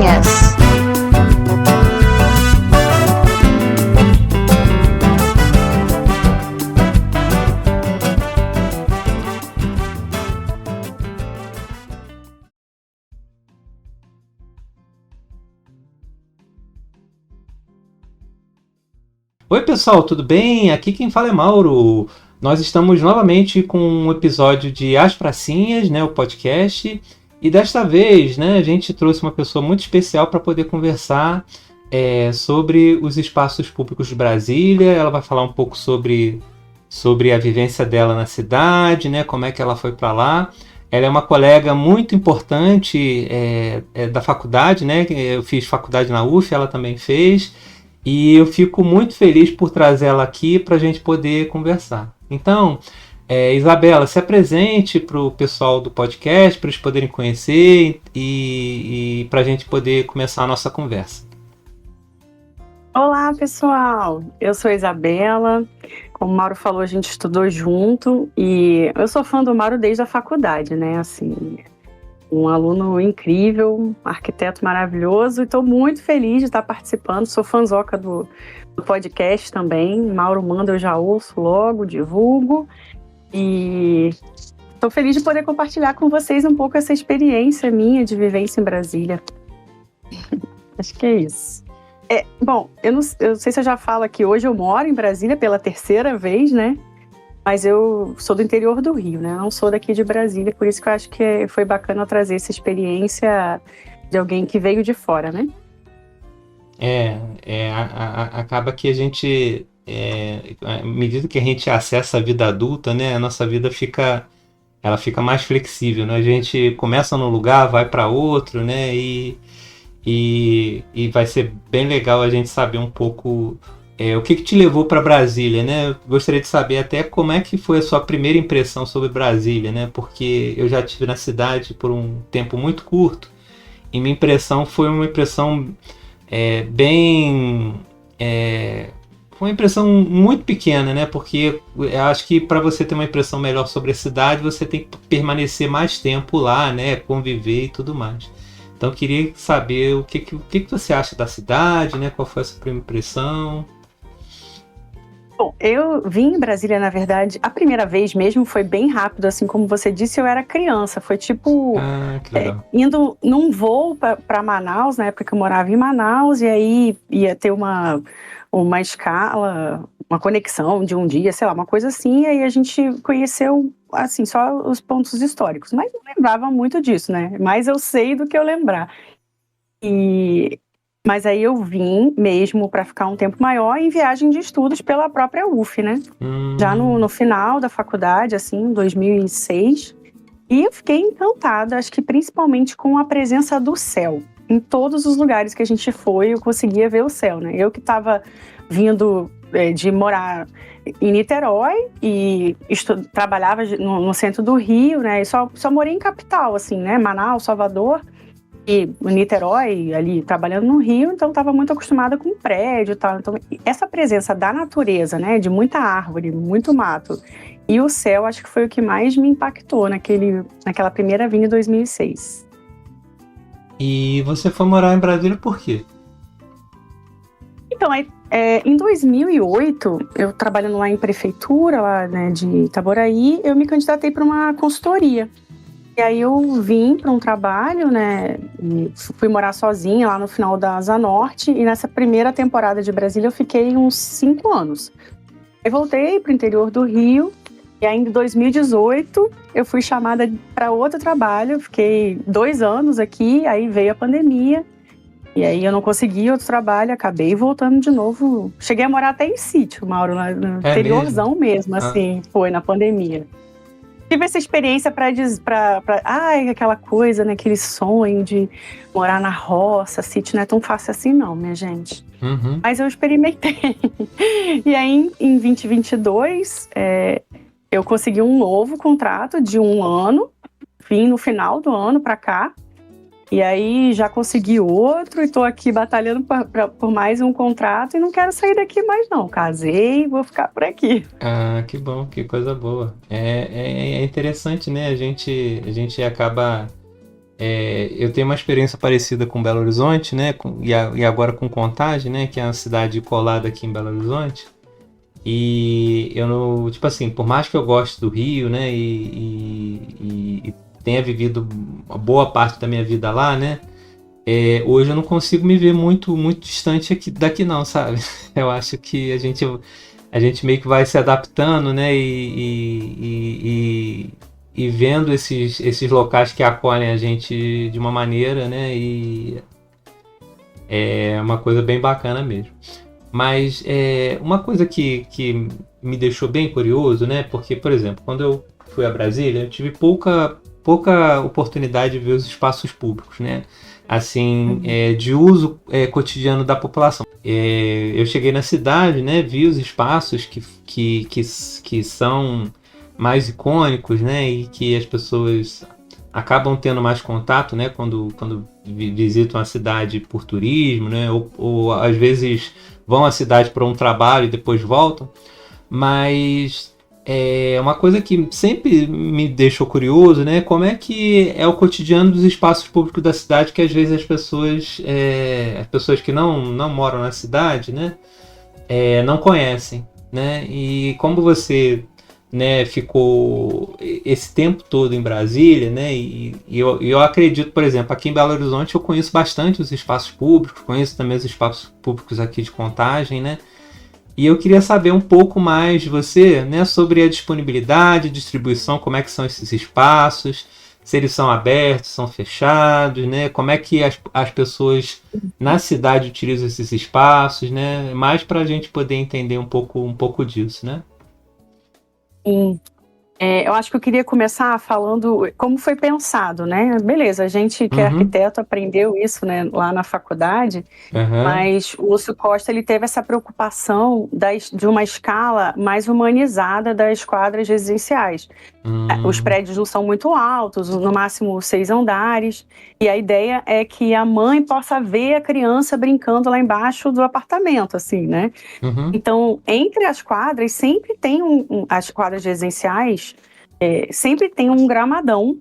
Pracinhas. Oi pessoal, tudo bem? Aqui quem fala é Mauro. Nós estamos novamente com um episódio de As Pracinhas, né, o podcast. E desta vez, né, a gente trouxe uma pessoa muito especial para poder conversar sobre os espaços públicos de Brasília. Ela vai falar um pouco sobre a vivência dela na cidade, né, como é que ela foi para lá. Ela é uma colega muito importante da faculdade, né? Eu fiz faculdade na UF, ela também fez. E eu fico muito feliz por trazê-la aqui para a gente poder conversar. Então, Isabela, se apresente para o pessoal do podcast, para eles poderem conhecer e para a gente poder começar a nossa conversa. Olá, pessoal! Eu sou a Isabela. Como o Mauro falou, a gente estudou junto e eu sou fã do Mauro desde a faculdade, né? Assim, um aluno incrível, um arquiteto maravilhoso, e estou muito feliz de estar participando. Sou fãzoca do podcast também. Mauro manda, eu já ouço logo, divulgo. E estou feliz de poder compartilhar com vocês um pouco essa experiência minha de vivência em Brasília. Acho que é isso. Bom, eu não sei se eu já falo aqui, hoje eu moro em Brasília pela terceira vez, né? Mas eu sou do interior do Rio, né? Eu não sou daqui de Brasília, por isso que eu acho que foi bacana trazer essa experiência de alguém que veio de fora, né? Acaba que a gente, à medida que a gente acessa a vida adulta, né? A nossa vida fica mais flexível, né? A gente começa num lugar, vai para outro, né? E vai ser bem legal a gente saber um pouco o que te levou para Brasília, né? Eu gostaria de saber até como é que foi a sua primeira impressão sobre Brasília, né? Porque eu já estive na cidade por um tempo muito curto e minha impressão foi uma impressão foi uma impressão muito pequena, né? Porque eu acho que para você ter uma impressão melhor sobre a cidade, você tem que permanecer mais tempo lá, né? Conviver e tudo mais. Então eu queria saber o que você acha da cidade, né? Qual foi a sua primeira impressão? Bom, eu vim em Brasília, na verdade, a primeira vez mesmo foi bem rápido, assim como você disse, eu era criança, foi tipo que legal. Indo num voo para Manaus, na época que eu morava em Manaus, e aí ia ter uma escala, uma conexão de um dia, sei lá, uma coisa assim, e aí a gente conheceu, assim, só os pontos históricos, mas não lembrava muito disso, né, mas eu sei do que eu lembrar. Mas aí eu vim mesmo para ficar um tempo maior em viagem de estudos pela própria UF, né? Já no final da faculdade, assim, em 2006. E eu fiquei encantada, acho que principalmente com a presença do céu. Em todos os lugares que a gente foi, eu conseguia ver o céu, né? Eu que estava vindo de morar em Niterói e trabalhava no centro do Rio, né? E só morei em capital, assim, né? Manaus, Salvador. E Niterói, ali, trabalhando no Rio, então estava muito acostumada com prédio e tal. Então, essa presença da natureza, né, de muita árvore, muito mato, e o céu, acho que foi o que mais me impactou naquela primeira vinda em 2006. E você foi morar em Brasília por quê? Então, em 2008, eu trabalhando lá em prefeitura, lá, né, de Itaboraí, eu me candidatei para uma consultoria. E aí eu vim para um trabalho, né, e fui morar sozinha lá no final da Asa Norte, e nessa primeira temporada de Brasília eu fiquei uns 5 anos. Aí voltei para o interior do Rio, e aí em 2018 eu fui chamada para outro trabalho, fiquei 2 anos aqui, aí veio a pandemia, e aí eu não consegui outro trabalho, acabei voltando de novo. Cheguei a morar até em sítio, Mauro, no interiorzão mesmo, assim, foi na pandemia. Tive essa experiência aquela coisa, né, aquele sonho de morar na roça, sítio não é tão fácil assim não, minha gente. Uhum. Mas eu experimentei. E aí, em 2022, eu consegui um novo contrato de 1 ano, vim no final do ano para cá, e aí já consegui outro e tô aqui batalhando por mais um contrato e não quero sair daqui mais não. Casei e vou ficar por aqui. Ah, que bom, que coisa boa. É interessante, né? A gente acaba Eu tenho uma experiência parecida com Belo Horizonte, né? E agora com Contagem, né? Que é uma cidade colada aqui em Belo Horizonte. E eu não, tipo assim, por mais que eu goste do Rio, né? E tenha vivido uma boa parte da minha vida lá, né? Hoje eu não consigo me ver muito, muito distante daqui não, sabe? Eu acho que a gente meio que vai se adaptando, né? E vendo esses locais que acolhem a gente de uma maneira, né? E é uma coisa bem bacana mesmo. Mas uma coisa que me deixou bem curioso, né? Porque, por exemplo, quando eu fui a Brasília, eu tive pouca oportunidade de ver os espaços públicos, né? Assim, de uso cotidiano da população. Eu cheguei na cidade, né? Vi os espaços que são mais icônicos, né? E que as pessoas acabam tendo mais contato, né? Quando visitam a cidade por turismo, né? Ou às vezes vão à cidade para um trabalho e depois voltam. Mas uma coisa que sempre me deixou curioso, né? Como é que é o cotidiano dos espaços públicos da cidade, que às vezes as pessoas que não moram na cidade, né? Não conhecem, né? E como você, né, ficou esse tempo todo em Brasília, né? E eu acredito, por exemplo, aqui em Belo Horizonte eu conheço bastante os espaços públicos, conheço também os espaços públicos aqui de Contagem, né? E eu queria saber um pouco mais de você, né, sobre a disponibilidade, distribuição, como é que são esses espaços, se eles são abertos, são fechados, né? Como é que as pessoas na cidade utilizam esses espaços, né? Mais para a gente poder entender um pouco disso, né? Sim. Eu acho que eu queria começar falando como foi pensado, né? Beleza, a gente que é Uhum. arquiteto aprendeu isso, né, lá na faculdade, Aham. mas o Lúcio Costa ele teve essa preocupação de uma escala mais humanizada das quadras residenciais. Os Hum. prédios não são muito altos, no máximo 6 andares, e a ideia é que a mãe possa ver a criança brincando lá embaixo do apartamento, assim, né? Uhum. Então, entre as quadras, sempre tem as quadras residenciais, sempre tem um gramadão.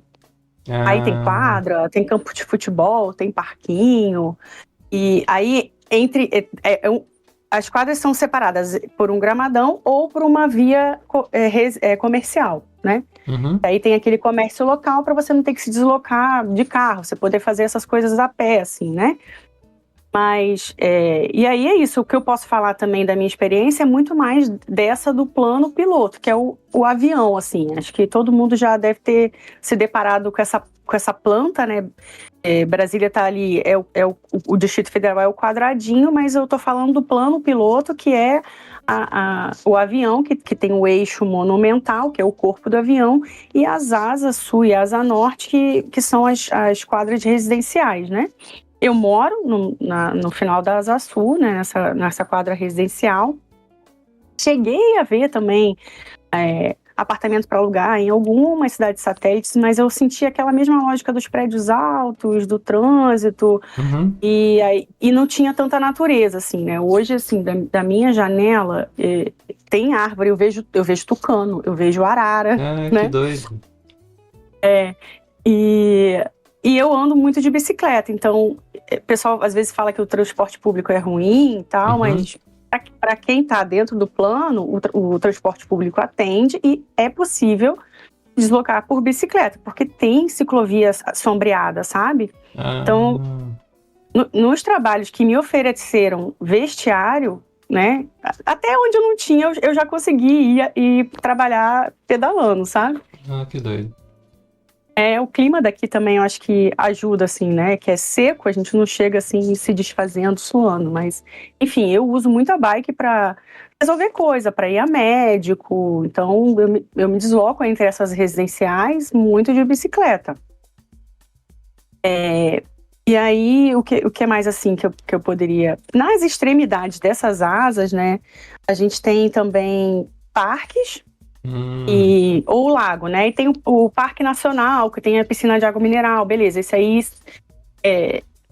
Aí tem Ah. quadra, tem campo de futebol, tem parquinho. E aí, as quadras são separadas por um gramadão ou por uma via comercial, né? Uhum. Aí tem aquele comércio local para você não ter que se deslocar de carro, você poder fazer essas coisas a pé, assim, né? Mas, e aí é isso, o que eu posso falar também da minha experiência é muito mais dessa do plano piloto, que é o avião, assim, acho que todo mundo já deve ter se deparado com essa planta, né? Brasília tá ali, o Distrito Federal é o quadradinho, mas eu tô falando do plano piloto, que é o avião, que tem o eixo monumental, que é o corpo do avião, e as asas sul e asa norte, que são as quadras residenciais, né? Eu moro no final da Asa Sul, né, nessa quadra residencial. Cheguei a ver também apartamento para alugar em algumas cidades satélites, mas eu senti aquela mesma lógica dos prédios altos, do trânsito, Uhum. e não tinha tanta natureza, assim, né? Hoje, assim, da minha janela, tem árvore, eu vejo tucano, eu vejo arara, Ah, que né? doido. E eu ando muito de bicicleta, então o pessoal às vezes fala que o transporte público é ruim e tal, Uhum. mas para quem está dentro do plano, o transporte público atende e é possível deslocar por bicicleta, porque tem ciclovias sombreadas, sabe? Ah. Então, nos trabalhos que me ofereceram vestiário, né, até onde eu não tinha, eu já consegui ir trabalhar pedalando, sabe? Ah, que doido. O clima daqui também eu acho que ajuda, assim, né? Que é seco, a gente não chega assim se desfazendo, suando. Mas, enfim, eu uso muito a bike para resolver coisa, para ir a médico. Então, eu me desloco entre essas residenciais muito de bicicleta. E aí, o que é mais assim que eu poderia... Nas extremidades dessas asas, né? A gente tem também parques, ou lago, né? E tem o Parque Nacional, que tem a piscina de água mineral, beleza. Esse aí,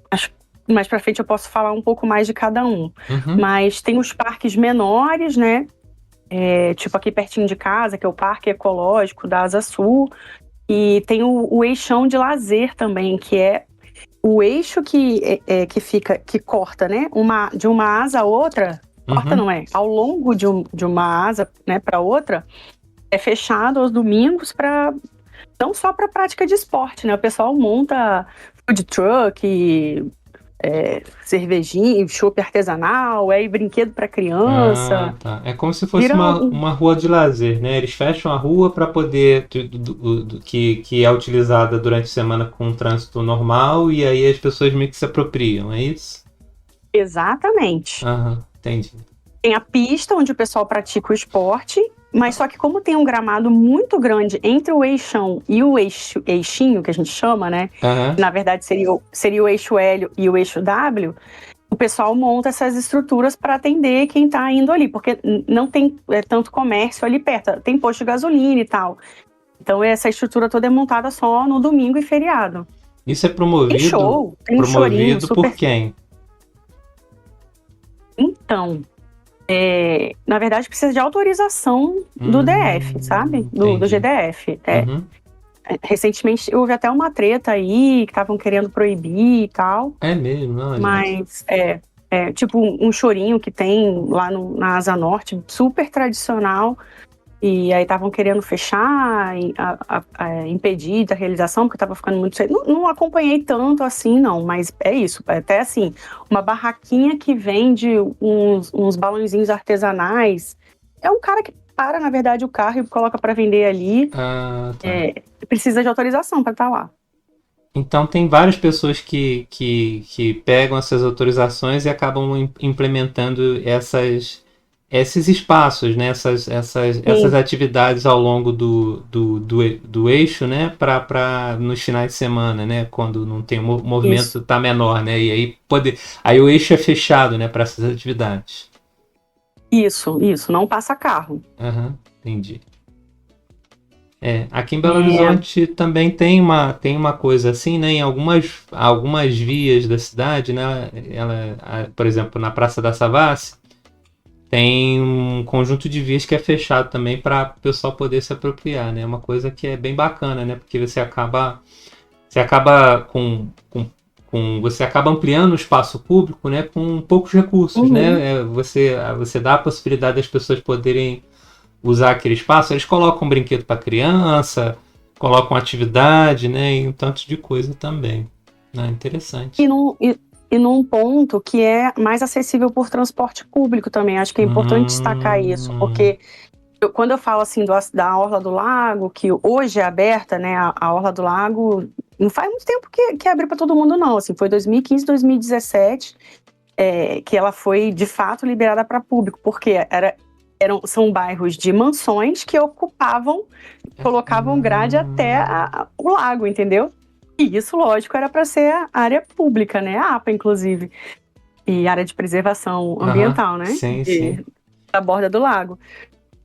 acho que mais pra frente eu posso falar um pouco mais de cada um. Uhum. Mas tem os parques menores, né? Tipo aqui pertinho de casa, que é o Parque Ecológico da Asa Sul. E tem o eixão de lazer também, que é o eixo que corta, né? De uma asa a outra, corta não é, ao longo de uma asa, né, para outra, é fechado aos domingos não só para prática de esporte, né? O pessoal monta food truck, cervejinha, chopp artesanal, brinquedo para criança. Tá. É como se fosse uma rua de lazer, né? Eles fecham a rua para poder que é utilizada durante a semana com trânsito normal e aí as pessoas meio que se apropriam, é isso? Exatamente. Entendi. Tem a pista onde o pessoal pratica o esporte, mas só que como tem um gramado muito grande entre o eixão e o eixinho, que a gente chama, né? Na verdade seria o eixo L e o eixo W, o pessoal monta essas estruturas para atender quem está indo ali, porque não tem tanto comércio ali perto, tem posto de gasolina e tal. Então essa estrutura toda é montada só no domingo e feriado. Isso é promovido? Tem show, tem promovido chorinho, por quem? Então, na verdade precisa de autorização do DF, sabe? Do GDF. Recentemente houve até uma treta aí, que estavam querendo proibir e tal. É mesmo? Não, mas tipo um chorinho que tem lá na Asa Norte, super tradicional, e aí estavam querendo fechar, impedir da realização, porque estava ficando muito cedo. Não acompanhei tanto assim, não, mas é isso. Até assim, uma barraquinha que vende uns balãozinhos artesanais. É um cara que para, na verdade, o carro e coloca para vender ali. Tá. Precisa de autorização para estar lá. Então tem várias pessoas que pegam essas autorizações e acabam implementando esses espaços, né? essas atividades ao longo do eixo, né? Para nos finais de semana, né? Quando não tem o movimento está menor, né? E aí o eixo é fechado, né? Para essas atividades. Isso, não passa carro. Entendi. Aqui em Belo Horizonte também tem uma coisa assim, né? Em algumas vias da cidade, né? Por exemplo, na Praça da Savassi, tem um conjunto de vias que é fechado também para o pessoal poder se apropriar, né? Uma coisa que é bem bacana, né? Porque você acaba você acaba ampliando o espaço público, né? Com poucos recursos, né? Você dá a possibilidade das pessoas poderem usar aquele espaço. Eles colocam um brinquedo para criança, colocam atividade, né? E um tanto de coisa também. Interessante. E num ponto que é mais acessível por transporte público também. Acho que é importante destacar isso, porque quando eu falo assim da Orla do Lago, que hoje é aberta, né? A Orla do Lago não faz muito tempo que abriu para todo mundo, não. Assim, foi 2015, 2017 que ela foi de fato liberada para público, porque são bairros de mansões que colocavam grade até o lago, entendeu? E isso, lógico, era para ser a área pública, né? A APA, inclusive. E área de preservação ambiental, né? Sim. Da borda do lago.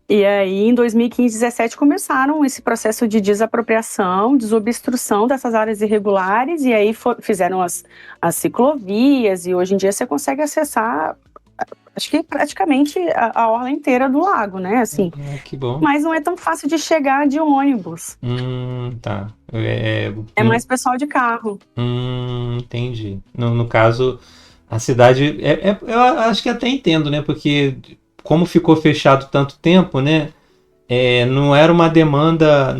E aí, em 2015, 2017, começaram esse processo de desapropriação, desobstrução dessas áreas irregulares, e aí fizeram as ciclovias, e hoje em dia você consegue acessar, acho que praticamente a orla inteira do lago, né? Assim, que bom. Mas não é tão fácil de chegar de ônibus. Tá. É mais pessoal de carro. Entendi. No caso, a cidade... eu acho que até entendo, né? Porque como ficou fechado tanto tempo, né? Não era uma demanda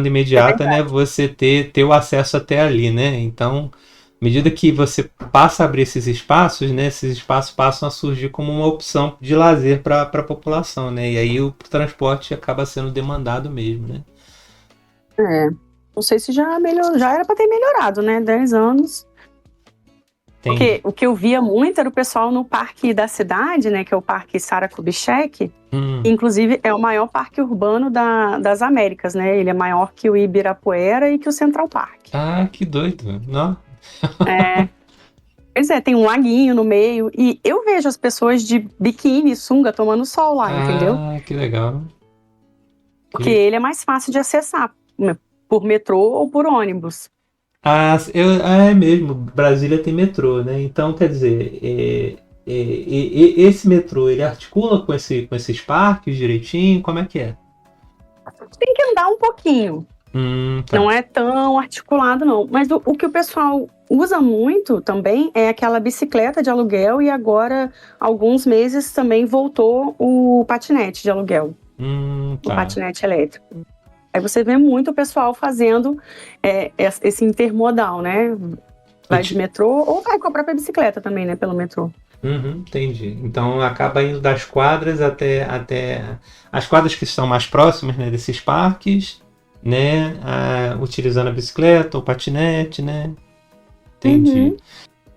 imediata, né? Você ter o acesso até ali, né? Então, à medida que você passa a abrir esses espaços, né? Esses espaços passam a surgir como uma opção de lazer para a população, né? E aí o transporte acaba sendo demandado mesmo, né? Não sei se já era para ter melhorado, né? 10 anos. Porque o que eu via muito era o pessoal no parque da cidade, né? Que é o Parque Sara Kubitschek. Inclusive, é o maior parque urbano das Américas, né? Ele é maior que o Ibirapuera e que o Central Park. Ah, que doido, não? Pois tem um laguinho no meio. E eu vejo as pessoas de biquíni, sunga, tomando sol lá, entendeu? Ah, que legal. Porque ele é mais fácil de acessar, por metrô ou por ônibus. É mesmo, Brasília tem metrô, né? Então, quer dizer, esse metrô, ele articula com esses parques direitinho? Como é que é? Tem que andar um pouquinho. Tá. Não é tão articulado, não. Mas o que o pessoal usa muito também é aquela bicicleta de aluguel, e agora, há alguns meses, também voltou o patinete de aluguel, o Tá. patinete elétrico. Aí você vê muito o pessoal fazendo esse intermodal, né? Vai de metrô ou vai com a própria bicicleta também, né? Pelo metrô. Entendi. Então acaba indo das quadras até as quadras que estão mais próximas, né, desses parques, né, utilizando a bicicleta ou patinete, né? Entendi.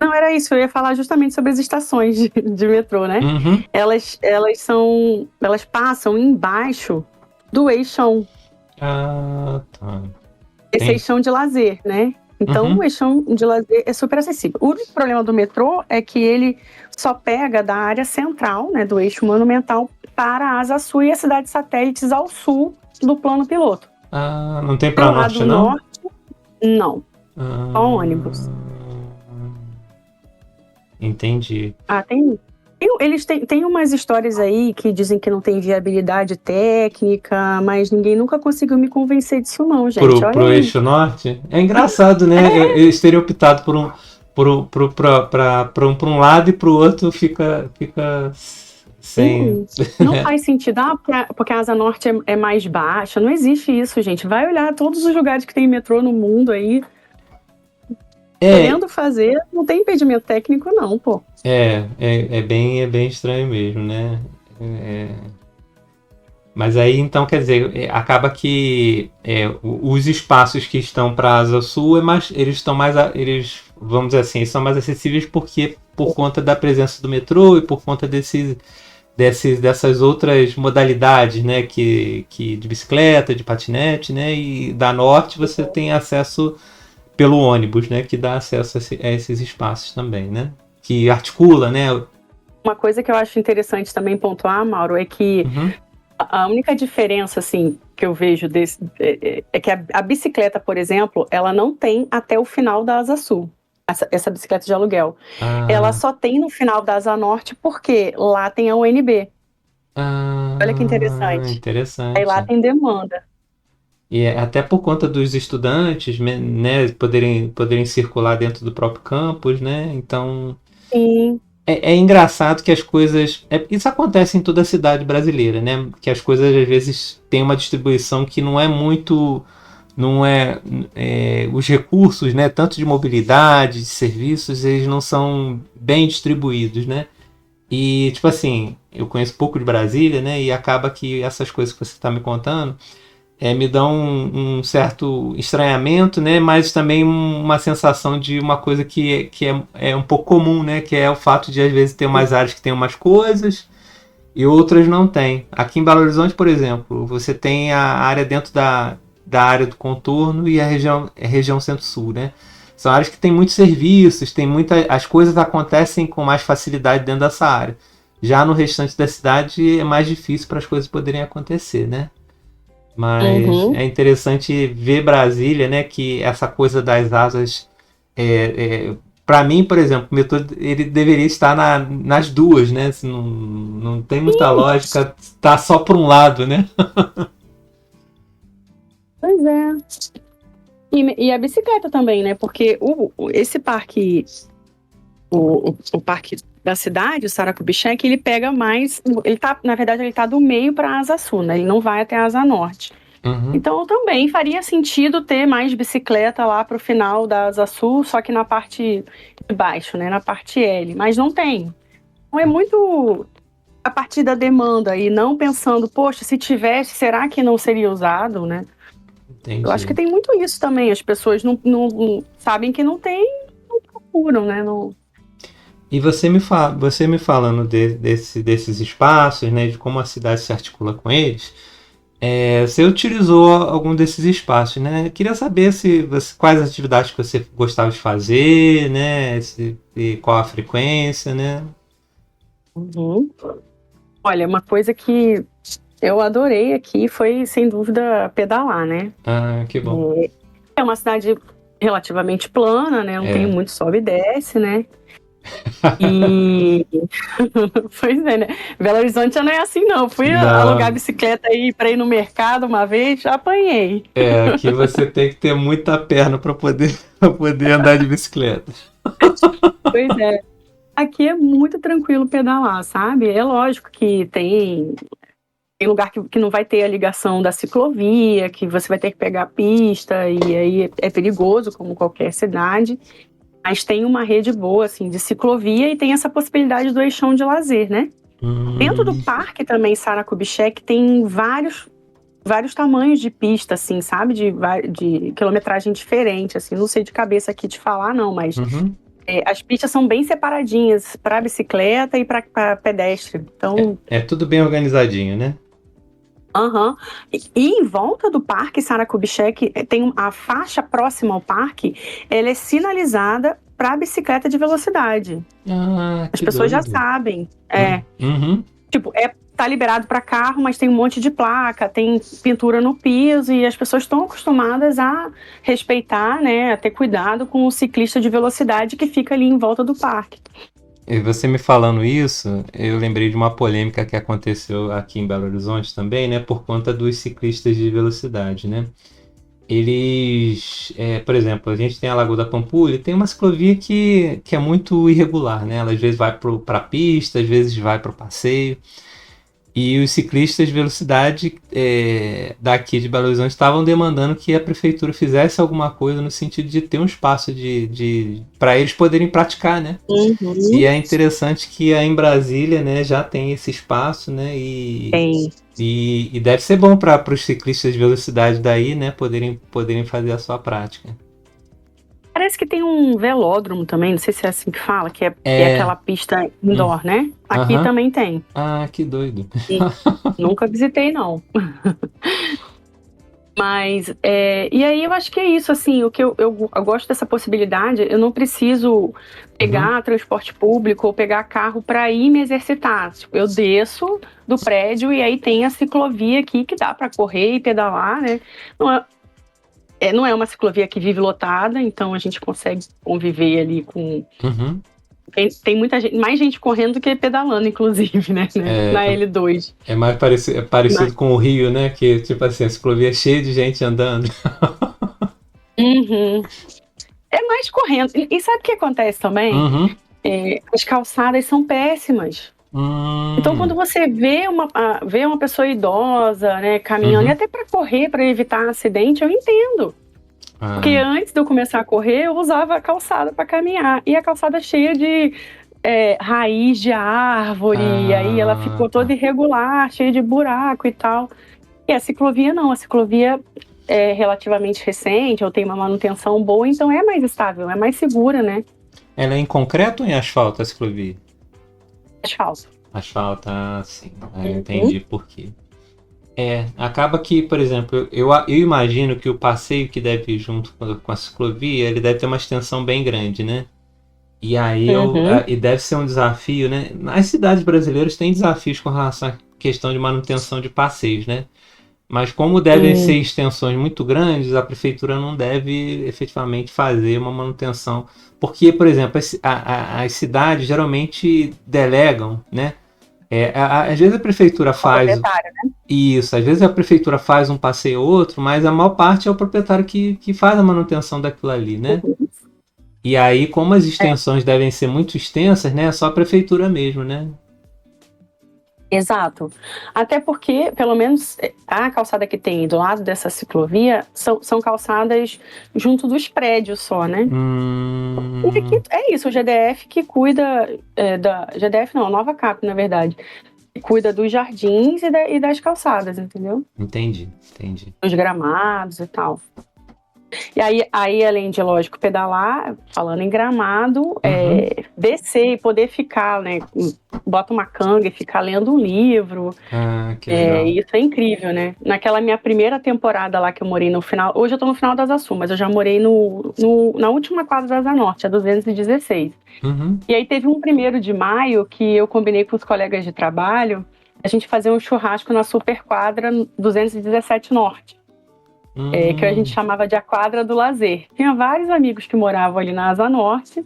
Não, era isso, eu ia falar justamente sobre as estações de metrô, né? Elas passam embaixo do eixão. Tá. Esse eixão de lazer, né? Então, o eixão de lazer é super acessível. O único problema do metrô é que ele só pega da área central, né, do eixo monumental, para a Asa Sul e as cidades satélites ao sul do plano piloto. Não tem para norte, não? Norte, não. Só ônibus. Entendi. Eles têm umas histórias aí que dizem que não tem viabilidade técnica, mas ninguém nunca conseguiu me convencer disso não, gente. Pro eixo norte? É engraçado, né? Eles teriam optado por um lado e pro outro fica sem... Não faz sentido. Porque a Asa Norte é mais baixa. Não existe isso, gente. Vai olhar todos os lugares que tem metrô no mundo aí. Querendo fazer, não tem impedimento técnico não, pô. É bem estranho mesmo, né? Mas aí, então, quer dizer, acaba que os espaços que estão para a Asa Sul, vamos dizer assim, eles são mais acessíveis porque por conta da presença do metrô e por conta dessas outras modalidades, né, que de bicicleta, de patinete, né, e da Norte você tem acesso pelo ônibus, né, que dá acesso a esses espaços também, né, que articula, né. Uma coisa que eu acho interessante também pontuar, Mauro, é que a única diferença, assim, que eu vejo é que a bicicleta, por exemplo, ela não tem até o final da Asa Sul, essa bicicleta de aluguel. Ela só tem no final da Asa Norte porque lá tem a UNB. Olha que interessante. Interessante. Aí lá tem demanda. E até por conta dos estudantes, né, poderem circular dentro do próprio campus, né? Então, sim. É engraçado que as coisas... isso acontece em toda a cidade brasileira, né? Que as coisas, às vezes, têm uma distribuição que não é muito... os recursos, né? Tanto de mobilidade, de serviços, eles não são bem distribuídos, né? E, tipo assim, eu conheço pouco de Brasília, né? E acaba que essas coisas que você está me contando... me dão um certo estranhamento, né? Mas também uma sensação de uma coisa que é um pouco comum, né? Que é o fato de, às vezes, ter umas áreas que tem umas coisas e outras não tem. Aqui em Belo Horizonte, por exemplo, você tem a área dentro da área do contorno e a região centro-sul, né? São áreas que tem muitos serviços, as coisas acontecem com mais facilidade dentro dessa área. Já no restante da cidade é mais difícil para as coisas poderem acontecer, né? Mas é interessante ver Brasília, né? Que essa coisa das asas, para mim, por exemplo, o metrô ele deveria estar nas duas, né? Assim, não tem muita lógica estar só por um lado, né? Pois é. E a bicicleta também, né? Porque esse parque, o parque da cidade, o Saracubicheque, ele pega mais... na verdade, ele tá do meio para a Asa Sul, né? Ele não vai até a Asa Norte. Então, também faria sentido ter mais bicicleta lá pro final da Asa Sul, só que na parte de baixo, né? Na parte L. Mas não tem. Então, é muito a partir da demanda e não pensando, poxa, se tivesse, será que não seria usado, né? Entendi. Eu acho que tem muito isso também. As pessoas não sabem que não tem, não procuram, né? Não... E você me falando desses espaços, né, de como a cidade se articula com eles, você utilizou algum desses espaços, né? Eu queria saber quais atividades que você gostava de fazer, né? E qual a frequência, né? Olha, uma coisa que eu adorei aqui foi, sem dúvida, pedalar, né? Que bom. É uma cidade relativamente plana, né? Não tem muito sobe e desce, né? E pois é, né? Belo Horizonte já não é assim, não. Fui alugar bicicleta aí para ir no mercado uma vez, já apanhei. Aqui você tem que ter muita perna para poder, pra poder andar de bicicleta. Pois é. Aqui é muito tranquilo pedalar, sabe? É lógico que tem lugar que não vai ter a ligação da ciclovia, que você vai ter que pegar a pista, e aí é perigoso, como qualquer cidade. Mas tem uma rede boa, assim, de ciclovia e tem essa possibilidade do eixão de lazer, né? Dentro do parque também, Sara Kubitschek, tem vários tamanhos de pista, assim, sabe? De quilometragem diferente, assim. Não sei de cabeça aqui te falar, não, mas as pistas são bem separadinhas para bicicleta e para pedestre. Então, é tudo bem organizadinho, né? E em volta do parque Sara Kubitschek, tem a faixa próxima ao parque, ela é sinalizada para bicicleta de velocidade. As pessoas já sabem. Tipo, tá liberado para carro, mas tem um monte de placa, tem pintura no piso e as pessoas estão acostumadas a respeitar, né, a ter cuidado com o ciclista de velocidade que fica ali em volta do parque. E você me falando isso, eu lembrei de uma polêmica que aconteceu aqui em Belo Horizonte também, né, por conta dos ciclistas de velocidade, né? Eles, por exemplo, a gente tem a Lagoa da Pampulha e tem uma ciclovia que é muito irregular, né? Ela às vezes vai para a pista, às vezes vai para o passeio. E os ciclistas de velocidade daqui de Belo Horizonte estavam demandando que a prefeitura fizesse alguma coisa no sentido de ter um espaço para eles poderem praticar, né? E é interessante que aí em Brasília, né, já tem esse espaço, né? E deve ser bom para os ciclistas de velocidade daí, né, poderem fazer a sua prática. Parece que tem um velódromo também, não sei se é assim que fala, que é aquela pista indoor, né? Aqui também tem. Ah, que doido. Nunca visitei, não. Mas, e aí eu acho que é isso, assim, o que eu gosto dessa possibilidade, eu não preciso pegar transporte público ou pegar carro para ir me exercitar. Tipo, eu desço do prédio e aí tem a ciclovia aqui que dá para correr e pedalar, né? Não é uma ciclovia que vive lotada, então a gente consegue conviver ali com... Tem muita gente, mais gente correndo do que pedalando, inclusive, né? Na L2. É mais parecido com o Rio, né? Que, tipo assim, a ciclovia é cheia de gente andando. É mais correndo. E sabe o que acontece também? As calçadas são péssimas. Então, quando você vê uma pessoa idosa, né, caminhando, e até para correr, para evitar acidente, eu entendo. Porque antes de eu começar a correr, eu usava a calçada para caminhar. E a calçada cheia de raiz de árvore, e aí ela ficou toda irregular, cheia de buraco e tal. E a ciclovia não, a ciclovia é relativamente recente, ou tem uma manutenção boa, então é mais estável, é mais segura, né? Ela é em concreto ou em asfalto, a ciclovia? Asfalto. Asfalto, sim. Eu entendi por quê. Acaba que, por exemplo, eu imagino que o passeio que deve ir junto com a ciclovia, ele deve ter uma extensão bem grande, né? E aí e deve ser um desafio, né? As cidades brasileiras têm desafios com relação à questão de manutenção de passeios, né? Mas como devem ser extensões muito grandes, a prefeitura não deve efetivamente fazer uma manutenção. Porque, por exemplo, as cidades geralmente delegam, né? Às vezes a prefeitura faz... Né? Isso, às vezes a prefeitura faz um passeio ou outro, mas a maior parte é o proprietário que faz a manutenção daquilo ali, né? E aí, como as extensões devem ser muito extensas, né? É só a prefeitura mesmo, né? Exato. Até porque, pelo menos, a calçada que tem do lado dessa ciclovia são calçadas junto dos prédios só, né? E aqui é isso, o GDF que cuida GDF não, a Nova Cap, na verdade. Que cuida dos jardins e das calçadas, entendeu? Entendi. Os gramados e tal. E aí, além de, lógico, pedalar, falando em gramado, descer e poder ficar, né? Bota uma canga e ficar lendo um livro. Que legal. Isso é incrível, né? Naquela minha primeira temporada lá que eu morei no final... Hoje eu tô no final da Asa Sul, mas eu já morei na última quadra da Asa Norte, a 216. E aí teve um 1º de maio que eu combinei com os colegas de trabalho a gente fazer um churrasco na super quadra 217 Norte. Que a gente chamava de a quadra do lazer. Tinha vários amigos que moravam ali na Asa Norte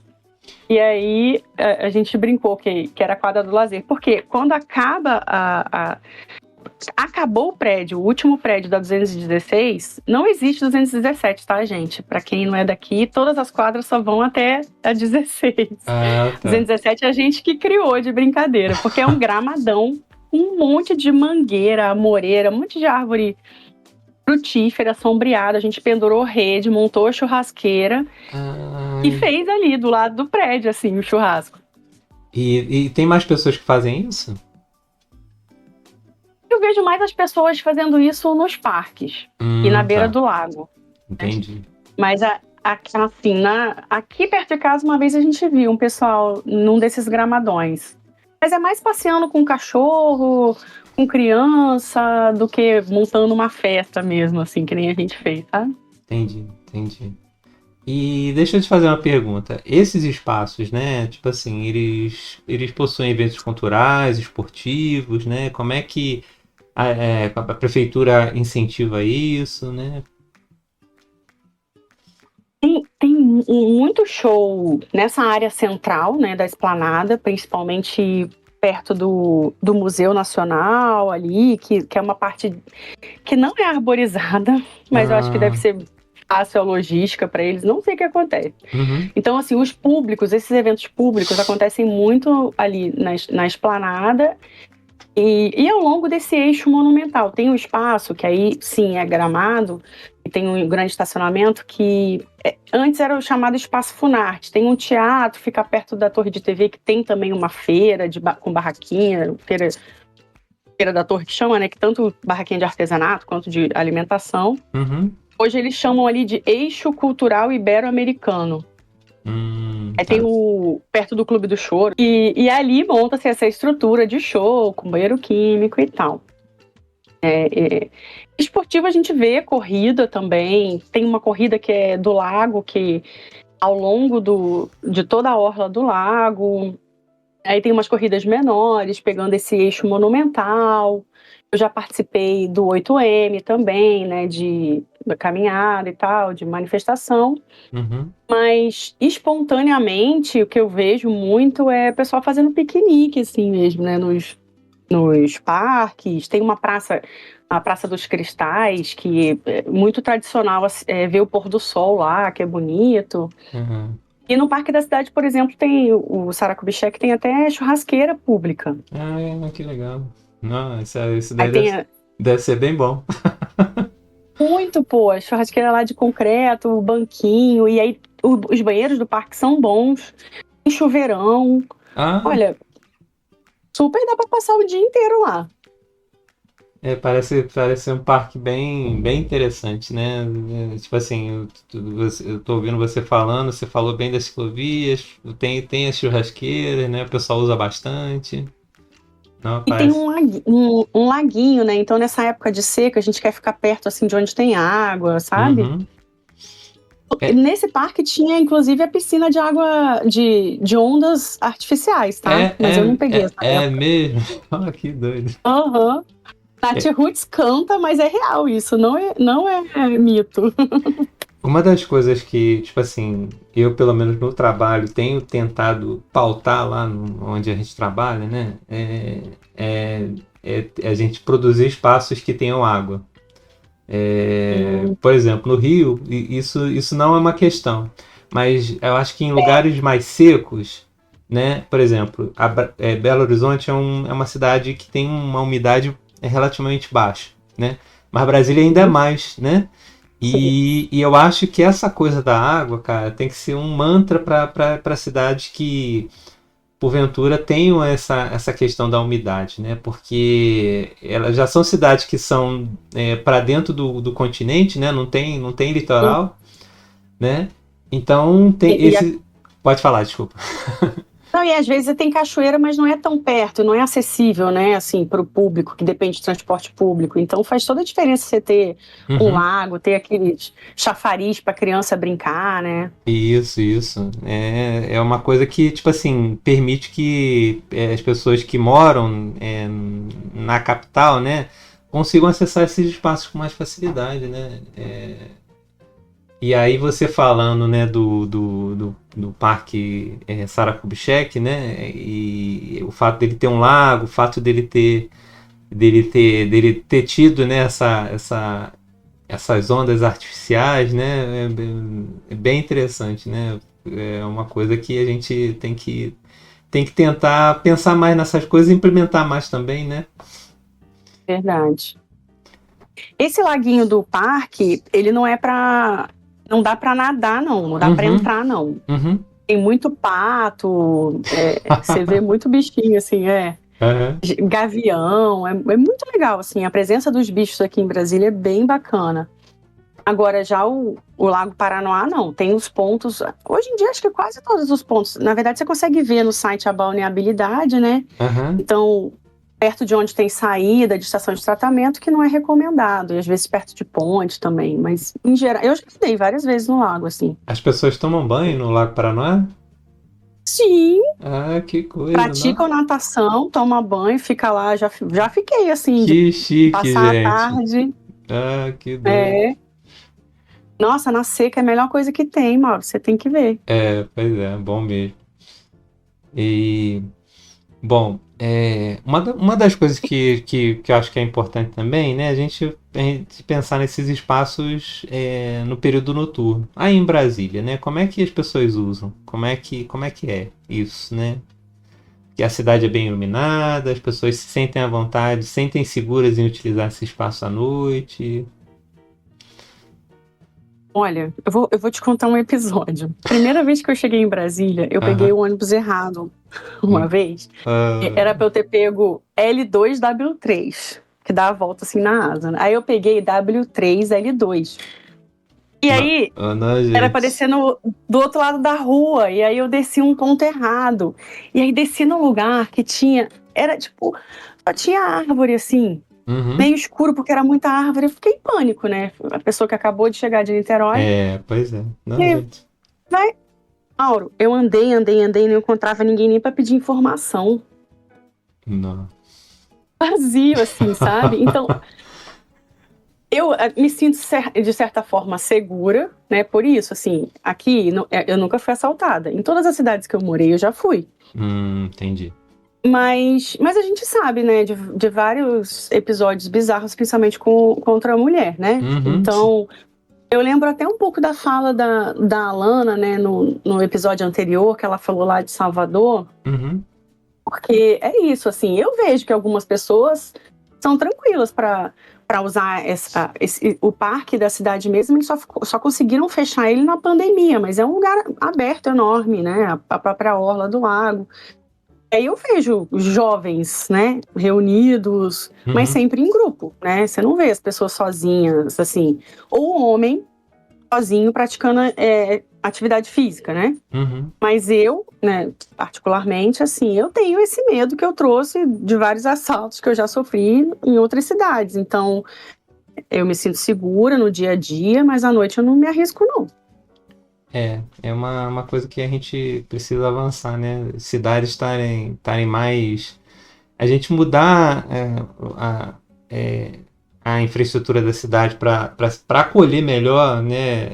E aí a gente brincou que era a quadra do lazer. Porque quando acabou o prédio, o último prédio da 216, não existe 217, tá, gente? Pra quem não é daqui, todas as quadras só vão até a 16. Ah, tá. 217 é a gente que criou de brincadeira, porque é um gramadão, um monte de mangueira, amoreira, um monte de árvore frutífera, sombreada. A gente pendurou rede, montou a churrasqueira e fez ali do lado do prédio, assim, o churrasco. E tem mais pessoas que fazem isso? Eu vejo mais as pessoas fazendo isso nos parques e na beira do lago. Entendi. Mas assim, aqui perto de casa, uma vez a gente viu um pessoal num desses gramadões. Mas é mais passeando com cachorro, com criança, do que montando uma festa mesmo, assim, que nem a gente fez, tá? Entendi. E deixa eu te fazer uma pergunta. Esses espaços, né, tipo assim, eles possuem eventos culturais, esportivos, né? Como é que a prefeitura incentiva isso, né? Tem muito show nessa área central, né, da Esplanada, principalmente perto do Museu Nacional ali, que é uma parte que não é arborizada, mas eu acho que deve ser fácil a logística para eles, não sei o que acontece. Uhum. Então, assim, esses eventos públicos acontecem muito ali na Esplanada e ao longo desse eixo monumental. Tem um espaço que aí, sim, é gramado, e tem um grande estacionamento que antes era o chamado Espaço Funarte. Tem um teatro, fica perto da Torre de TV, que tem também uma feira com barraquinha, feira da Torre que chama, né? Que tanto barraquinha de artesanato quanto de alimentação. Uhum. Hoje eles chamam ali de Eixo Cultural Ibero-Americano. Aí tem perto do Clube do Choro. E ali monta-se essa estrutura de show, com banheiro químico e tal. Esportivo a gente vê corrida também. Tem uma corrida que é do lago, que ao longo de toda a orla do lago. Aí tem umas corridas menores, pegando esse eixo monumental. Eu já participei do 8M também, né, da caminhada e tal, de manifestação. Uhum. Mas, espontaneamente, o que eu vejo muito é o pessoal fazendo piquenique, assim mesmo, né, nos parques. Tem uma praça, a Praça dos Cristais, que é muito tradicional ver o pôr do sol lá, que é bonito. Uhum. E no Parque da Cidade, por exemplo, tem o Saracubiché, que tem até churrasqueira pública. Que legal. Não, isso daí Aí deve ser bem bom. Muito, pô, a churrasqueira lá de concreto, o banquinho, e aí os banheiros do parque são bons, tem chuveirão. Olha, super dá pra passar o dia inteiro lá. Parece um parque bem, bem interessante, né? Tipo assim, eu tô ouvindo você falando, você falou bem das ciclovias, tem as churrasqueiras, né? O pessoal usa bastante. Não, e tem um laguinho, né? Então nessa época de seca a gente quer ficar perto assim de onde tem água, sabe? Uhum. Nesse parque tinha inclusive a piscina de água de ondas artificiais, tá? Mas eu não peguei essa época. Mesmo? Olha que doido. Aham. Nath Roots canta, mas é real isso, não é mito. Uma das coisas que, tipo assim, eu pelo menos no trabalho tenho tentado pautar lá onde a gente trabalha, né? É a gente produzir espaços que tenham água. Por exemplo, no Rio, isso não é uma questão. Mas eu acho que em lugares mais secos, né? Por exemplo, Belo Horizonte é uma cidade que tem uma umidade relativamente baixa, né? Mas Brasília ainda é mais, né? E eu acho que essa coisa da água, cara, tem que ser um mantra para cidades que, porventura, tenham essa questão da umidade, né? Porque elas já são cidades que são para dentro do continente, né? Não tem litoral, né? Então tem esse... Pode falar, desculpa. Não, e às vezes tem cachoeira, mas não é tão perto, não é acessível, né, assim, para o público, que depende de transporte público. Então faz toda a diferença você ter um lago, ter aqueles chafariz para criança brincar, né? Isso. É uma coisa que, tipo assim, permite que as pessoas que moram na capital, né, consigam acessar esses espaços com mais facilidade, né? E aí você falando, né, do parque Sarah Kubitschek, né, e o fato dele ter um lago, o fato dele ter tido, né, essas ondas artificiais, né, é bem interessante, né, é uma coisa que a gente tem que tentar pensar mais nessas coisas e implementar mais também, né. Verdade. Esse laguinho do parque, ele não é pra. Não dá pra nadar, não. Não dá pra Uhum, entrar, não. uhum, Tem muito pato, você vê muito bichinho, assim, uhum. gavião. É muito legal, assim. A presença dos bichos aqui em Brasília é bem bacana. Agora, já o Lago Paranoá, não. Tem os pontos. Hoje em dia, acho que quase todos os pontos. Na verdade, você consegue ver no site a balneabilidade, né? Uhum. Então, perto de onde tem saída de estação de tratamento, que não é recomendado. E às vezes perto de ponte também. Mas, em geral, eu já estudei várias vezes no lago, assim. As pessoas tomam banho no Lago Paranoá? Sim, Ah, que coisa, não? praticam natação, toma banho, fica lá. Já fiquei, assim, de Que chique, passar a gente. tarde. Ah, que doido. É. Nossa, na seca é a melhor coisa que tem, Mauro. Você tem que ver. É, pois é, bom mesmo. E, bom, uma das coisas que eu acho que é importante também, né, a gente pensar nesses espaços no período noturno. Aí em Brasília, né, como é que as pessoas usam? Como é que é isso, né? Que a cidade é bem iluminada, as pessoas se sentem à vontade, se sentem seguras em utilizar esse espaço à noite. Olha, eu vou te contar um episódio. Primeira vez que eu cheguei em Brasília, eu peguei Aham. o ônibus errado uma Hum. vez. Ah, Era pra eu ter pego L2W3, que dá a volta assim na asa, né? Aí eu peguei W3L2. E não, aí não, era pra gente. descer do outro lado da rua. E aí eu desci um ponto errado. E aí desci num lugar que tinha. Era tipo. Só tinha árvore assim, Uhum. meio escuro, porque era muita árvore. Eu fiquei em pânico, né? A pessoa que acabou de chegar de Niterói. Pois é. E Não, aí, gente. vai. Mauro, eu andei, andei, andei, não encontrava ninguém nem pra pedir informação. Não. Vazio, assim, sabe? Então, eu me sinto, de certa forma, segura, né? Por isso, assim, aqui eu nunca fui assaltada. Em todas as cidades que eu morei, eu já fui. Entendi. Mas a gente sabe, né, de vários episódios bizarros, principalmente contra a mulher, né? Uhum. Então, eu lembro até um pouco da fala da Alana, né, no episódio anterior, que ela falou lá de Salvador, Uhum. porque é isso, assim, eu vejo que algumas pessoas são tranquilas para usar o parque da cidade mesmo, eles só conseguiram fechar ele na pandemia, mas é um lugar aberto, enorme, né, a própria orla do lago. Aí eu vejo jovens, né, reunidos, mas Uhum. sempre em grupo, né? Você não vê as pessoas sozinhas, assim. Ou o homem sozinho praticando atividade física, né? Uhum. Mas eu, né, particularmente, assim, eu tenho esse medo que eu trouxe de vários assaltos que eu já sofri em outras cidades. Então, eu me sinto segura no dia a dia, mas à noite eu não me arrisco, não. É uma coisa que a gente precisa avançar, né? Cidades estarem mais. A gente mudar a, é, a infraestrutura da cidade para acolher melhor, né,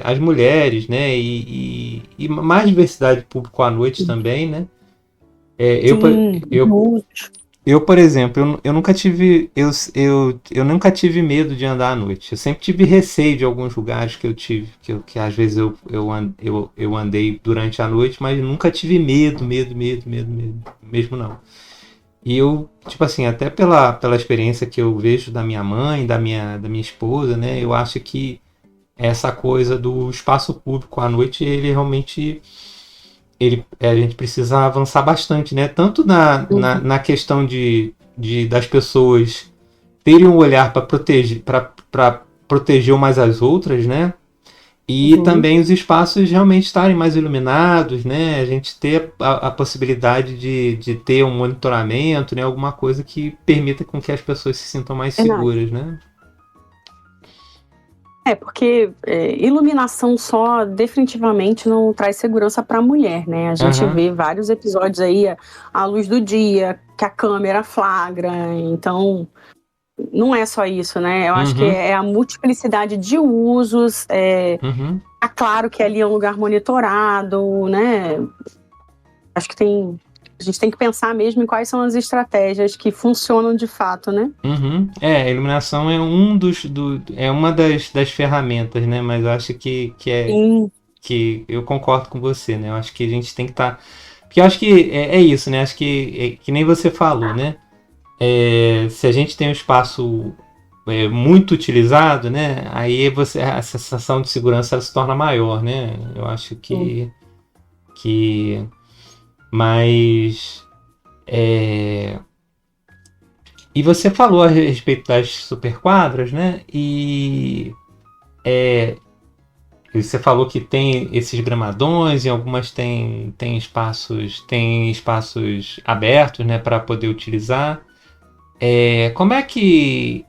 as mulheres, né, e mais diversidade de público à noite também, né. É, eu, por- Sim, eu, muito. eu, por exemplo, eu nunca tive eu nunca tive medo de andar à noite. Eu sempre tive receio de alguns lugares que eu tive, que às vezes eu andei durante a noite, mas nunca tive medo, mesmo não. E eu, tipo assim, até pela experiência que eu vejo da minha mãe, da minha esposa, né, eu acho que essa coisa do espaço público à noite, ele realmente a gente precisa avançar bastante, né? Tanto na questão das pessoas terem um olhar para proteger umas às outras, né? E Uhum. também os espaços realmente estarem mais iluminados, né? A gente ter a possibilidade de ter um monitoramento, né? Alguma coisa que permita com que as pessoas se sintam mais Verdade. seguras, né? Porque iluminação só definitivamente não traz segurança para a mulher, né? A gente Aham. vê vários episódios aí à luz do dia, que a câmera flagra, então não é só isso, né? Eu acho que Uhum. é a multiplicidade de usos, Uhum. claro que ali é um lugar monitorado, né? Acho que a gente tem que pensar mesmo em quais são as estratégias que funcionam de fato, né? Uhum. A iluminação é é uma das ferramentas, né? Mas eu acho Sim, que eu concordo com você, né? Eu acho que a gente tem que estar. Porque eu acho que é isso, né? Acho que nem você falou, né? Se a gente tem um espaço muito utilizado, né? Aí a sensação de segurança ela se torna maior, né? Eu acho sim. que mas e você falou a respeito das superquadras, né? E você falou que tem esses gramadões e algumas tem espaços abertos, né, para poder utilizar. Como é que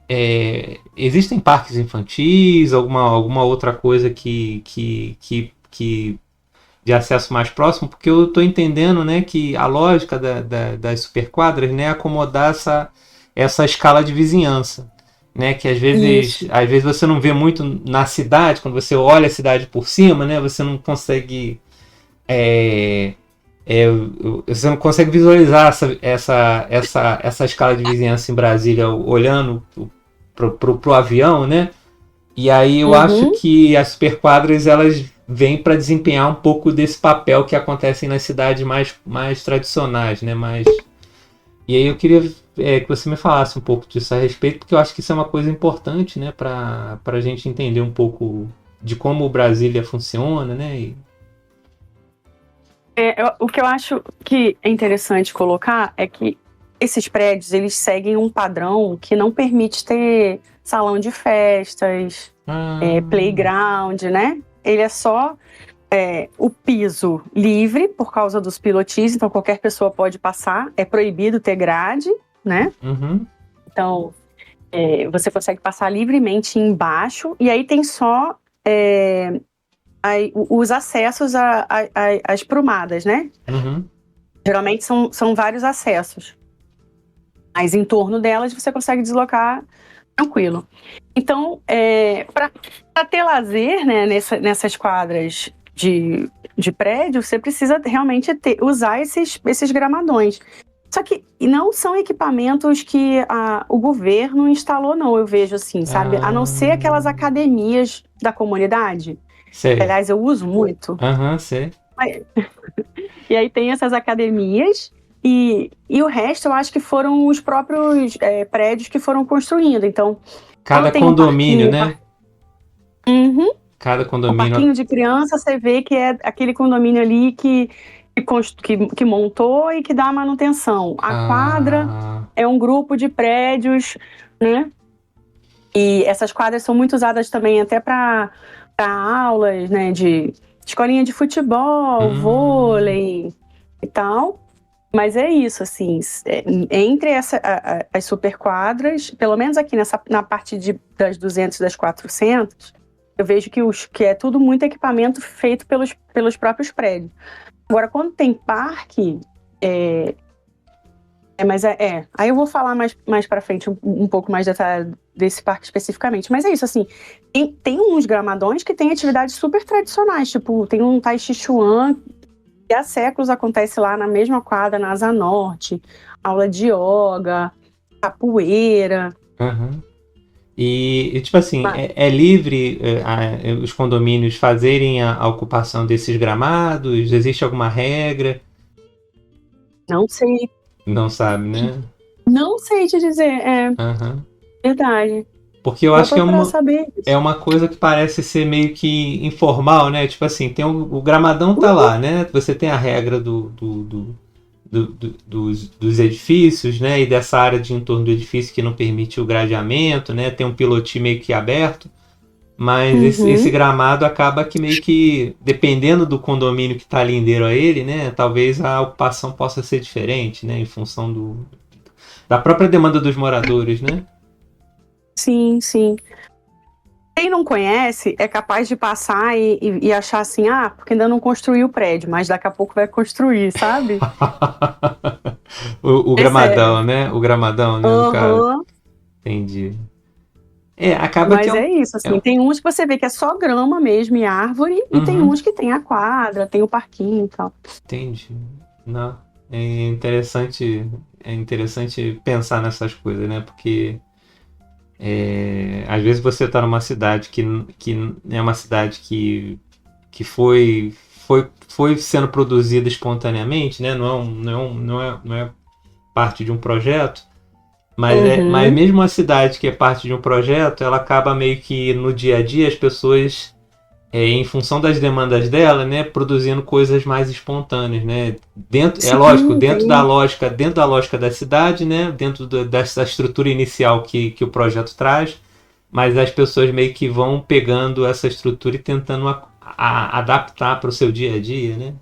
existem parques infantis, alguma outra coisa que de acesso mais próximo? Porque eu estou entendendo, né, que a lógica das superquadras, né, é acomodar essa escala de vizinhança, né, que Isso. às vezes você não vê muito na cidade, quando você olha a cidade por cima, né, você não consegue é, você não consegue visualizar essa escala de vizinhança em Brasília olhando pro avião, né? E aí eu acho Uhum. que as superquadras elas vêm para desempenhar um pouco desse papel que acontece nas cidades mais tradicionais, né? E aí eu queria que você me falasse um pouco disso a respeito, porque eu acho que isso é uma coisa importante, né? Para a gente entender um pouco de como o Brasília funciona, né? O que eu acho que é interessante colocar é que esses prédios, eles seguem um padrão que não permite ter salão de festas, Ah, playground, né? Ele é só o piso livre por causa dos pilotis, então qualquer pessoa pode passar, é proibido ter grade, né? uhum, Então, você consegue passar livremente embaixo, e aí tem só os acessos às prumadas, né? uhum. Geralmente são vários acessos, mas em torno delas você consegue deslocar tranquilo. Então, para ter lazer, né, nessas quadras de prédio, você precisa realmente usar esses gramadões. Só que não são equipamentos que o governo instalou, não, eu vejo assim, sabe? A não ser aquelas Ah, academias da comunidade. sei. Aliás, eu uso muito. Aham, sei. E aí tem essas academias e o resto eu acho que foram os próprios prédios que foram construindo. Então, quando Cada tem um condomínio, parquinho, né? Uhum. Cada O condomínio. parquinho de criança, você vê que é aquele condomínio ali que montou e que dá a manutenção. A quadra Ah, é um grupo de prédios, né? E essas quadras são muito usadas também até para aulas, né? De escolinha de futebol, hum, vôlei e tal. Mas é isso, assim, entre as superquadras, pelo menos aqui na parte das 200 e das 400, eu vejo que é tudo muito equipamento feito pelos próprios prédios. Agora, quando tem parque, mas aí eu vou falar mais para frente um pouco mais desse parque especificamente. Mas é isso, assim, tem uns gramadões que têm atividades super tradicionais, tipo, tem um Tai Chi Chuan, que há séculos acontece lá na mesma quadra, na Asa Norte, aula de yoga, capoeira. aham. Tipo assim, é livre os condomínios fazerem a ocupação desses gramados? Existe alguma regra? Não sei, Não sabe, né? não sei te dizer, é Aham. verdade. Porque eu Vou acho que procurar saber é isso. uma coisa que parece ser meio que informal, né? Tipo assim, o gramadão tá Uhum, lá, né? Você tem a regra dos edifícios, né? E dessa área de entorno do edifício que não permite o gradeamento, né? Tem um pilotinho meio que aberto. Mas esse uhum. gramado acaba que meio que, dependendo do condomínio que está lindeiro a ele, né? Talvez a ocupação possa ser diferente, né? Em função da própria demanda dos moradores, né? Sim, sim. Quem não conhece é capaz de passar e achar assim, porque ainda não construiu o prédio, mas daqui a pouco vai construir, O É sério. gramadão, né? O gramadão, né? No caso. Aham. Entendi. Acaba Mas que é isso, assim, tem uns que você vê que é só grama mesmo e árvore, e tem uns que tem a quadra, tem o parquinho e tal. Entendi. Não, é interessante pensar nessas coisas, né? Porque às vezes você está numa cidade que é uma cidade que foi sendo produzida espontaneamente, né? Não é parte de um projeto, mas mesmo a cidade que é parte de um projeto, ela acaba meio que no dia a dia as pessoas, em função das demandas dela, né, produzindo coisas mais espontâneas, né? É lógico, dentro da lógica da cidade, né? Dentro dessa estrutura inicial que o projeto traz, mas as pessoas meio que vão pegando essa estrutura e tentando adaptar para o seu dia a dia, né?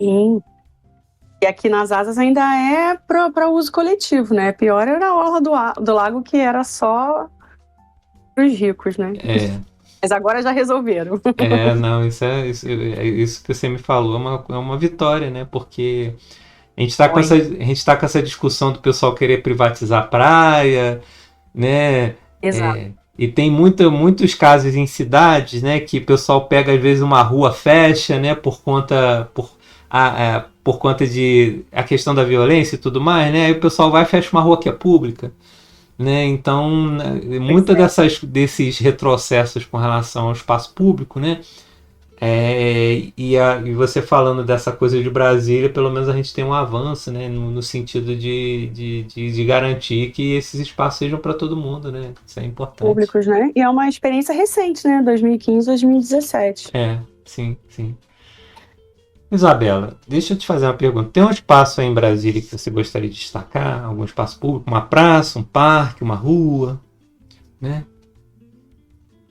Sim. E aqui nas Asas ainda é para uso coletivo, né? Pior era a orla do lago, que era só para os ricos, né? Mas agora já resolveram. Não, isso que você me falou é uma vitória, né? Porque a gente tá com essa discussão do pessoal querer privatizar a praia, né? Exato. E tem muitos casos em cidades, né, que o pessoal pega às vezes uma rua, fecha, né, por conta de a questão da violência e tudo mais, né? Aí o pessoal vai e fecha uma rua que é pública, né? Então, muitos desses retrocessos com relação ao espaço público, né? E você falando dessa coisa de Brasília, pelo menos a gente tem um avanço, né, no sentido de garantir que esses espaços sejam para todo mundo, né? Isso é importante. Públicos, né? E é uma experiência recente, né? 2015, 2017. Sim. Isabela, deixa eu te fazer uma pergunta. Tem um espaço aí em Brasília que você gostaria de destacar? Algum espaço público? Uma praça, um parque, uma rua? Né?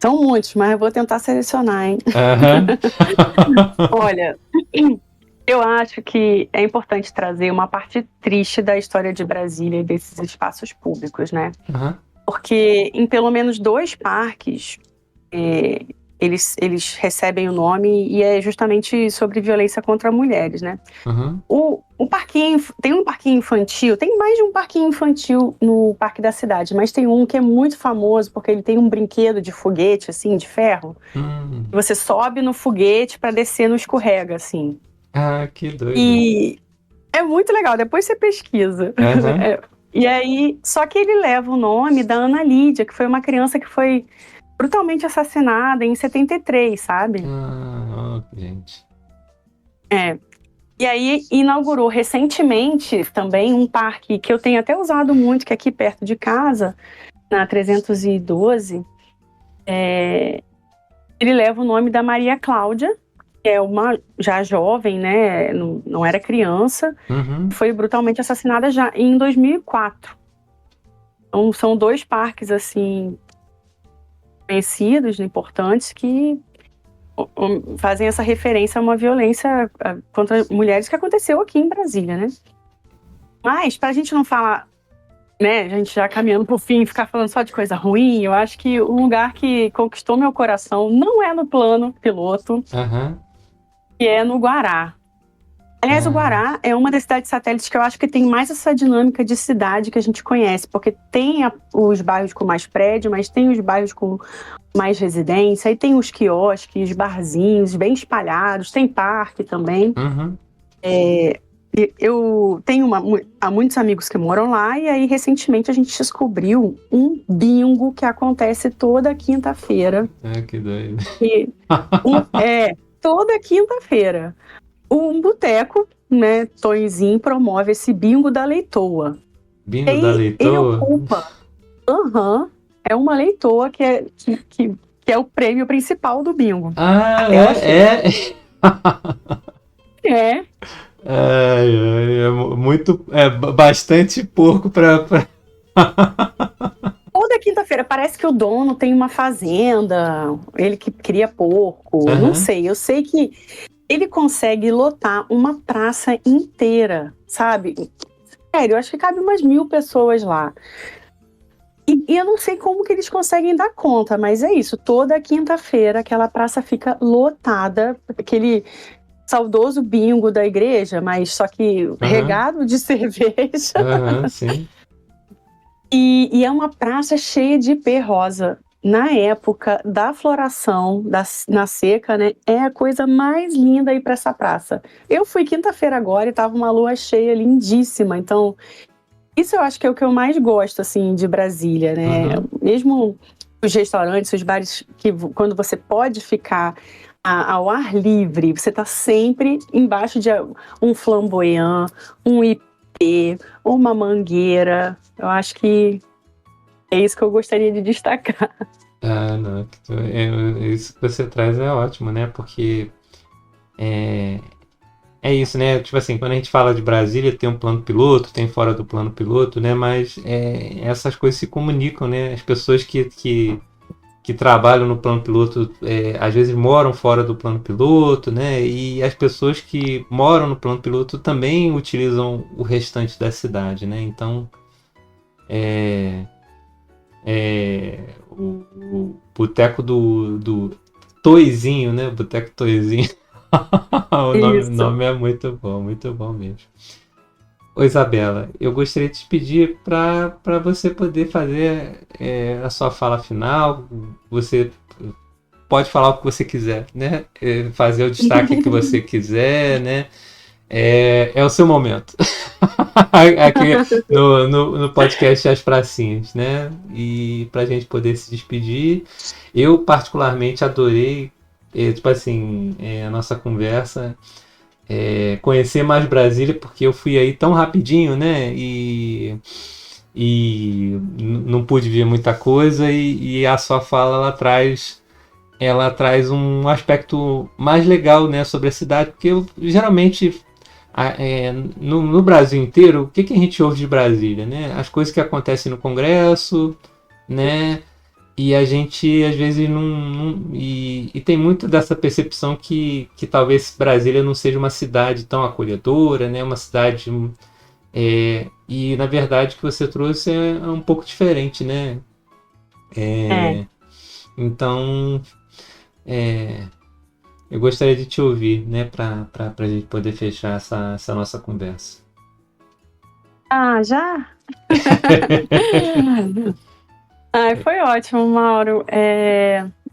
São muitos, mas eu vou tentar selecionar, hein? Olha, eu acho que é importante trazer uma parte triste da história de Brasília e desses espaços públicos, né? Porque em pelo menos 2 parques, eles recebem o nome, e é justamente sobre violência contra mulheres, né? O parquinho, tem um parquinho infantil, tem mais de um parquinho infantil no Parque da Cidade, mas tem um que é muito famoso porque ele tem um brinquedo de foguete, assim, de ferro. Você sobe no foguete para descer no escorrega, assim. Que doido. E é muito legal, depois você pesquisa. E aí, só que ele leva o nome da Ana Lídia, que foi uma criança que foi brutalmente assassinada em 73, sabe? Gente. E aí inaugurou recentemente também um parque que eu tenho até usado muito, que é aqui perto de casa, na 312. Ele leva o nome da Maria Cláudia, que é uma já jovem, né? Não era criança, foi brutalmente assassinada já em 2004. Então são 2 parques assim conhecidos, importantes, que fazem essa referência a uma violência contra mulheres que aconteceu aqui em Brasília, né? Mas, pra gente não falar, né, a gente já caminhando pro fim, ficar falando só de coisa ruim, eu acho que um lugar que conquistou meu coração não é no plano piloto, que é no Guará. Aliás, o Guará é uma das cidades satélites que eu acho que tem mais essa dinâmica de cidade que a gente conhece, porque tem os bairros com mais prédio, mas tem os bairros com mais residência, aí tem os quiosques, barzinhos bem espalhados, tem parque também. Eu tenho há muitos amigos que moram lá, e aí recentemente a gente descobriu um bingo que acontece toda quinta-feira. Que doido. Toda quinta-feira. Um boteco, né, Tonzinho, promove esse bingo da leitoa. Bingo da leitoa? Ele ocupa. É uma leitoa que é o prêmio principal do bingo. Bastante porco pra... Toda quinta-feira, parece que o dono tem uma fazenda, ele que cria porco, não sei, eu sei que ele consegue lotar uma praça inteira, sabe? Sério, eu acho que cabe umas 1.000 pessoas lá. E eu não sei como que eles conseguem dar conta, mas é isso, toda quinta-feira aquela praça fica lotada, aquele saudoso bingo da igreja, mas só que regado de cerveja. Sim. E é uma praça cheia de ipê rosa. Na época da floração, na seca, né? É a coisa mais linda ir para essa praça. Eu fui quinta-feira agora e tava uma lua cheia lindíssima. Então, isso eu acho que é o que eu mais gosto, assim, de Brasília, né? Uhum. Mesmo os restaurantes, os bares, que quando você pode ficar ao ar livre, você tá sempre embaixo de um flamboyant, um ipê, uma mangueira. Eu acho que é isso que eu gostaria de destacar. Ah, não. Isso que você traz é ótimo, né? Porque é isso, né? Tipo assim, quando a gente fala de Brasília, tem um plano piloto, tem fora do plano piloto, né? Mas essas coisas se comunicam, né? As pessoas que trabalham no plano piloto, às vezes moram fora do plano piloto, né? E as pessoas que moram no plano piloto também utilizam o restante da cidade, né? Então, o boteco do Toizinho, né? Boteco Toizinho. O Isso. nome é muito bom mesmo. Ô Isabela, eu gostaria de te pedir para você poder fazer a sua fala final. Você pode falar o que você quiser, né? Fazer o destaque que você quiser, né? É o seu momento. Aqui no podcast As Pracinhas, né? E pra gente poder se despedir. Eu particularmente adorei, tipo assim, a nossa conversa. Conhecer mais Brasília, porque eu fui aí tão rapidinho, né? E não pude ver muita coisa e a sua fala ela traz um aspecto mais legal, né, sobre a cidade, porque geralmente no Brasil inteiro, o que a gente ouve de Brasília, né? As coisas que acontecem no Congresso, né? E a gente às vezes e tem muito dessa percepção que talvez Brasília não seja uma cidade tão acolhedora, né? Uma cidade e na verdade o que você trouxe é um pouco diferente, né? É. Então eu gostaria de te ouvir, né? Para a gente poder fechar essa nossa conversa. Ah, já? Ai, foi ótimo, Mauro.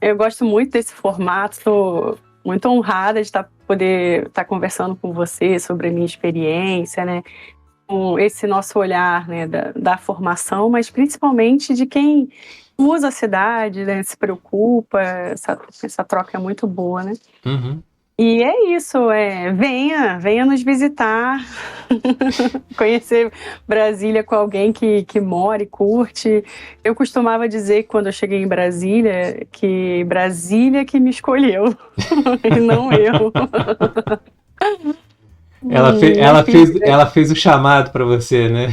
Eu gosto muito desse formato, estou muito honrada de poder estar conversando com você sobre a minha experiência, né? Com esse nosso olhar, né, da formação, mas principalmente de quem usa a cidade, né, se preocupa. Essa troca é muito boa, né? Uhum. E é isso, venha nos visitar, conhecer Brasília com alguém que mora e curte. Eu costumava dizer que quando eu cheguei em Brasília, que Brasília que me escolheu, e não eu. Ela Enfim, fez, ela fez o chamado para você, né?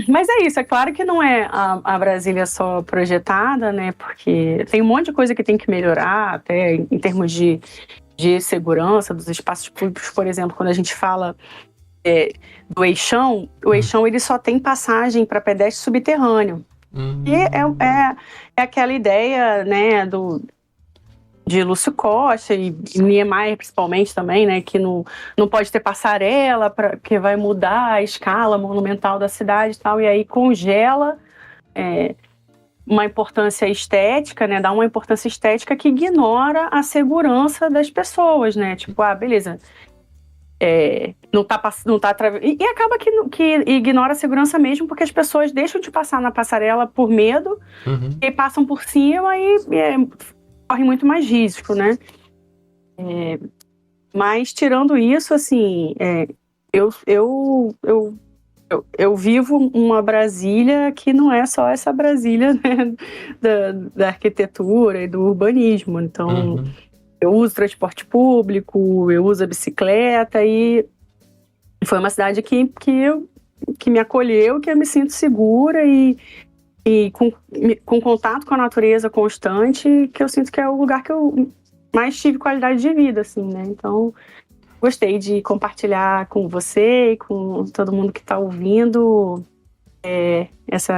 mas é isso, é claro que não é a Brasília só projetada, né? Porque tem um monte de coisa que tem que melhorar, até em termos de segurança dos espaços públicos, por exemplo, quando a gente fala do Eixão, o Eixão ele só tem passagem para pedestre subterrâneo. E é aquela ideia, né, de Lúcio Costa e Niemeyer principalmente também, né, que não pode ter passarela porque vai mudar a escala monumental da cidade e tal, e aí congela uma importância estética, né, dá uma importância estética que ignora a segurança das pessoas, né, tipo, beleza, não tá e acaba que ignora a segurança mesmo, porque as pessoas deixam de passar na passarela por medo e passam por cima e corre muito mais risco, né? Mas tirando isso, assim, eu vivo uma Brasília que não é só essa Brasília, né, da arquitetura e do urbanismo. Então, eu uso transporte público, eu uso a bicicleta e foi uma cidade que me acolheu, que eu me sinto segura e com contato com a natureza constante, que eu sinto que é o lugar que eu mais tive qualidade de vida, assim, né? Então, gostei de compartilhar com você e com todo mundo que está ouvindo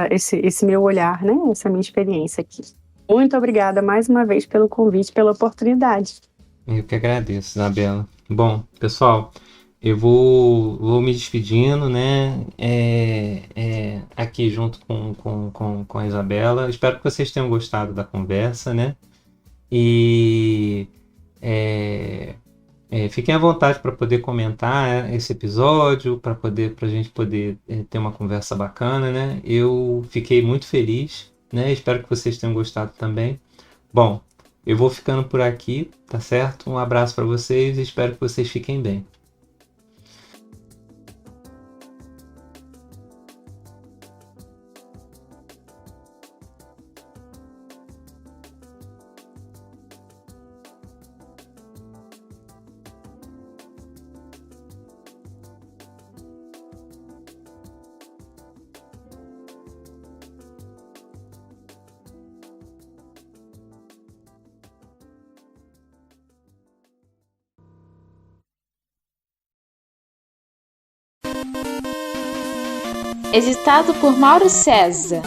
esse meu olhar, né? Essa minha experiência aqui. Muito obrigada mais uma vez pelo convite, pela oportunidade. Eu que agradeço, Isabela. Bom, pessoal, Eu vou me despedindo, né? Aqui junto com a Isabela. Espero que vocês tenham gostado da conversa, né? E é, fiquem à vontade para poder comentar esse episódio, para a gente poder ter uma conversa bacana, né? Eu fiquei muito feliz, né? Espero que vocês tenham gostado também. Bom, eu vou ficando por aqui, tá certo? Um abraço para vocês e espero que vocês fiquem bem. Editado por Mauro César.